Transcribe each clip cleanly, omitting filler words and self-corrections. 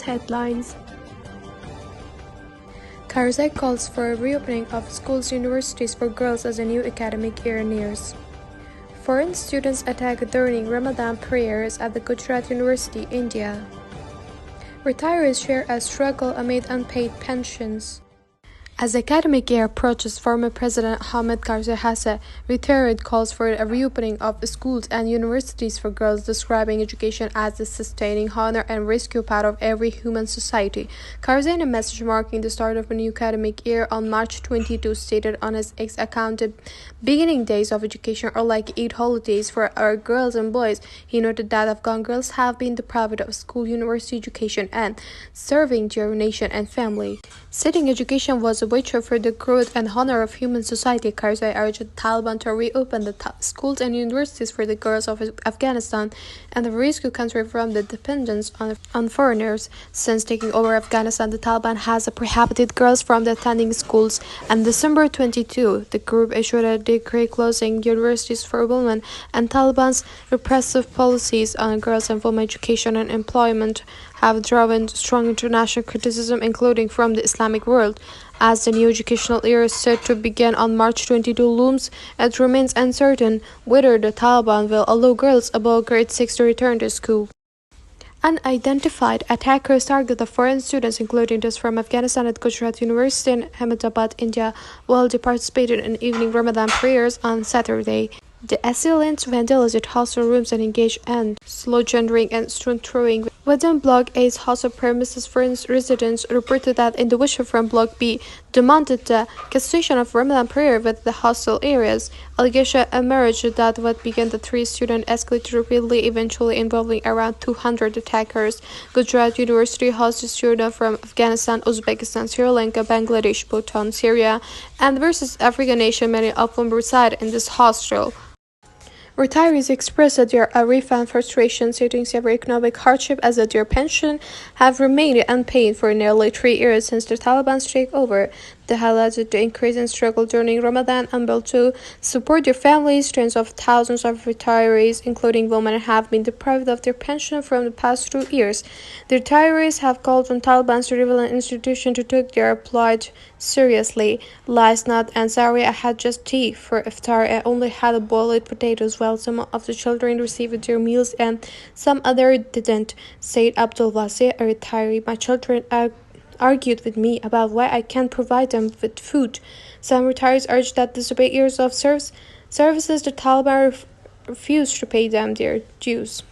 headlines. Karzai calls for a reopening of schools and universities for girls as a new academic year nears. Foreign students attack during Ramadan prayers at the Gujarat University, India. Retirees share a struggle amid unpaid pensions. As the academic year approaches, former President Hamid Karzai has reiterated calls for a reopening of schools and universities for girls, describing education as the sustaining, honor, and rescue part of every human society. Karzai, in a message marking the start of a new academic year on March 22, stated on his X account, "The beginning days of education are like Eid holidays for our girls and boys." He noted that Afghan girls have been deprived of school, university education, and serving their nation and family. Citing education was a wager for the growth and honor of human society, Karzai urged the Taliban to reopen the schools and universities for the girls of Afghanistan and the rescue country from the dependence on foreigners. Since taking over Afghanistan, the Taliban has prohibited girls from attending schools. On December 22, the group issued a decree closing universities for women, and Taliban's repressive policies on girls and women education and employment have drawn strong international criticism, including from the Islamic world. As the new educational year is set to begin on March 22 looms, it remains uncertain whether the Taliban will allow girls above grade 6 to return to school. Unidentified attackers targeted the foreign students, including those from Afghanistan, at Gujarat University in Ahmedabad, India, while they participated in evening Ramadan prayers on Saturday. The assailants vandalized hostel rooms and engaged in slow-gendering and stone-throwing within Block A's hostel premises. Foreign residents reported that individuals from Block B demanded the cancellation of Ramadan prayer with the hostel areas. Allegations emerged that what began the three students escalated repeatedly, eventually involving around 200 attackers. Gujarat University hosted students from Afghanistan, Uzbekistan, Sri Lanka, Bangladesh, Bhutan, Syria, and various African nations, many of whom reside in this hostel. Retirees expressed their refund frustration, citing severe economic hardship as their pension have remained unpaid for nearly 3 years since the Taliban's takeover. They highlighted the increase in struggle during Ramadan and built to support their families. Tens of thousands of retirees, including women, have been deprived of their pension from the past 2 years. The retirees have called on Taliban surveillance institutions to take their plight seriously. Last night, Ansari had just tea for iftar and only had boiled potatoes, while some of the children received their meals and some others didn't, said Abdul Wasi, a retiree. "My children argued with me about why I can't provide them with food." Some retirees urged that despite years of services, the Taliban refused to pay them their dues.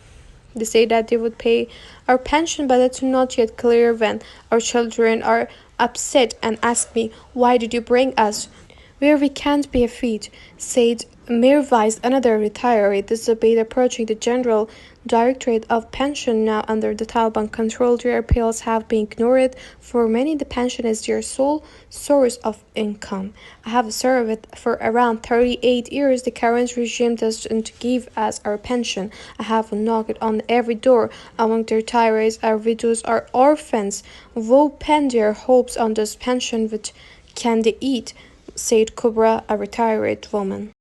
They say that they would pay our pension, but it's not yet clear when. Our children are upset and ask me, "Why did you bring us where we can't be fed?" said Mirwais, another retiree. This debate approaching the General Directorate of Pension, now under the Taliban control. Their appeals have been ignored. For many, the pension is their sole source of income. "I have served for around 38 years. The current regime doesn't give us our pension. I have knocked on every door. Among the retirees are widows or orphans who pin their hopes on this pension. Which can they eat?" said Kubra, a retired woman.